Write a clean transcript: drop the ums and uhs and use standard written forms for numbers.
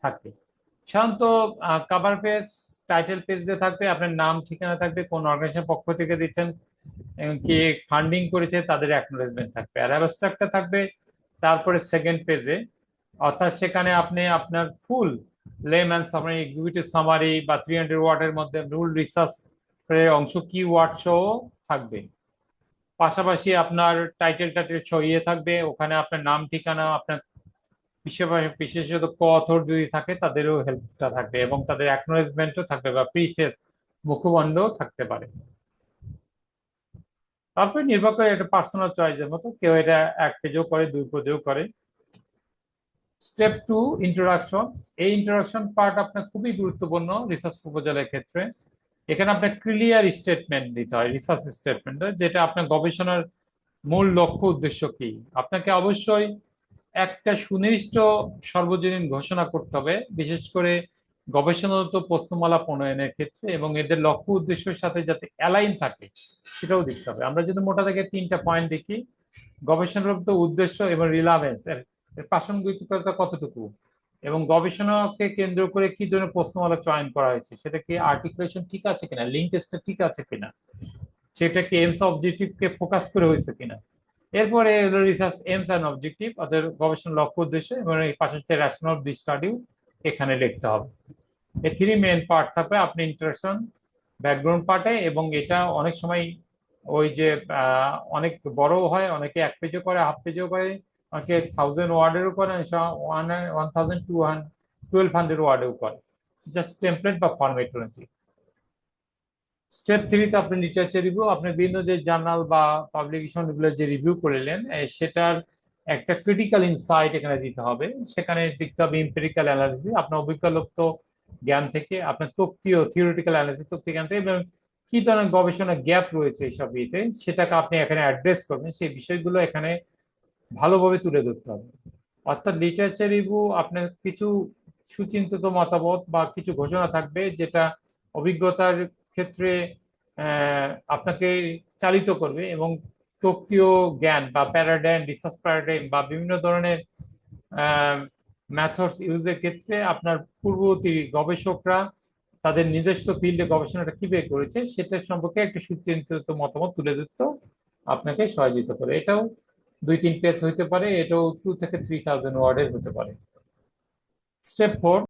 থাকে। সাধারণত cover page, title page দিয়ে থাকবে, আপনার নাম ঠিকানা থাকবে, কোন অর্গানাইজেশন পক্ষ থেকে দিচ্ছেন, কে ফান্ডিং করেছে তাদের অ্যাকনোলেজমেন্ট থাকবে, আর অ্যাবস্ট্রাক্টটা থাকবে তারপরে সেকেন্ড পেজে। অর্থাৎ সেখানে আপনি আপনার ফুল লেম্যান সামারি, এক্সিকিউটিভ সামারি বা 300 ওয়ার্ডের মধ্যে রুল রিসার্চ অংশ কি ওয়ার্ড সহ থাকবে। পাশাপাশি আপনার টাইটেল টাইটেল ছড়িয়ে থাকবে, ওখানে আপনার নাম ঠিকানা, আপনার বিশেষত ক অথর যদি থাকে তাদেরও হেল্পটা থাকবে, এবং তাদের অ্যাকনোলেজমেন্টও থাকবে বা প্রিফেস মুখবন্ধও থাকতে পারে। তারপরে নির্ভর করে, এটা পার্সোনাল চয়েসের মতো, কেউ এটা এক পেজেও করে, দুই পেজেও করে। Step two, introduction. এই ইন্ট্রোডাকশন পার্ট আপনার খুবই গুরুত্বপূর্ণ রিসার্চ প্রপোজালের ক্ষেত্রে। এখানে আপনার ক্লিয়ার স্টেটমেন্ট দিতে হয়, রিসার্চ স্টেটমেন্ট, যেটা আপনার গবেষণার মূল লক্ষ্য উদ্দেশ্য কি। আপনাকে অবশ্যই একটা সুনির্দিষ্ট সর্বজনীন ঘোষণা করতে হবে, বিশেষ করে গবেষণারত প্রশ্নমালা প্রণয়নের ক্ষেত্রে, এবং এদের লক্ষ্য উদ্দেশ্যের সাথে যাতে অ্যালাইন থাকে সেটাও দেখতে হবে। আমরা যদি মোটা থেকে 3টা পয়েন্ট দেখি: গবেষণারত উদ্দেশ্য এবং রিলাভেন্স, এর এর প্রাসঙ্গিকতা কতটুকু, এবং গবেষণাকে কেন্দ্র করে কি ধরনের প্রশ্নমালা চয়ন করা হয়েছে, সেটা কি আর্টিকুলেশন ঠিক আছে কিনা, লিঙ্কেজটা ঠিক আছে কিনা, সেটা কি এমস অবজেক্টিভ কে ফোকাস করে হয়েছে কিনা। এরপরে হলো রিসার্চ এমস অ্যান্ড অবজেক্টিভ, অর্থাৎ গবেষণার লক্ষ্য উদ্দেশ্য, এবং এই পাশাপাশি রেশনাল দি স্টাডিও এখানে লিখতে হবে। এই থ্রি মেন পার্ট থাকবে আপনি ইন্ট্রোডাকশন, ব্যাকগ্রাউন্ড পার্টে, এবং এটা অনেক সময় ওই যে অনেক বড় হয়, অনেকে এক পেজও করে, হাফ পেজও করে, অনেকে 1000 ওয়ার্ডেরও করে, 1200 ওয়ার্ডেও করে, জাস্ট টেমপ্লেট বা ফরম্যাট অনুযায়ী। স্টেপ থ্রিতে আপনি লিটারেচার রিভিউ, আপনি বিভিন্ন যে জার্নাল বা পাবলিকেশন গুলো যে রিভিউ করলেন, সেটার একটা ক্রিটিক্যাল ইনসাইট এখানে দিতে হবে। সেখানে দেখতে হবে এমপিরিক্যাল অ্যানালিসিস, আপনার অভিজ্ঞতালব্ধ জ্ঞান থেকে, আপনার তত্ত্বীয় থিওরিটিক্যাল অ্যানালিসিস, তত্ত্বীয় জ্ঞান থেকে, এবং কি ধরনের গবেষণা গ্যাপ রয়েছে এইসব ইয়েতে, সেটাকে আপনি এখানে অ্যাড্রেস করবেন, সেই বিষয়গুলো এখানে ভালোভাবে তুলে ধরতে হবে। অর্থাৎ লিটারেচার রিভিউ আপনার কিছু সুচিন্তিত মতামত বা কিছু ঘোষণা থাকবে, যেটা অভিজ্ঞতার ক্ষেত্রে আপনাকে চালিত করবে, এবং তত্ত্বীয় জ্ঞান বা প্যারাডাইম, রিসার্চ প্যারাডাইম বা বিভিন্ন ধরনের মেথডস ইউজের ক্ষেত্রে আপনার পূর্ববর্তী গবেষকরা তাদের নিজস্ব ফিল্ডে গবেষণাটা কিভাবে করেছে সেটার সম্পর্কে একটা সুচিন্তিত মতামত তুলে ধরতে আপনাকে সহযোগিতা করে। এটাও 2-3 পেজ হতে পারে, এটাও 2 থেকে 3000 ওয়ার্ডের হতে পারে। স্টেপ 4,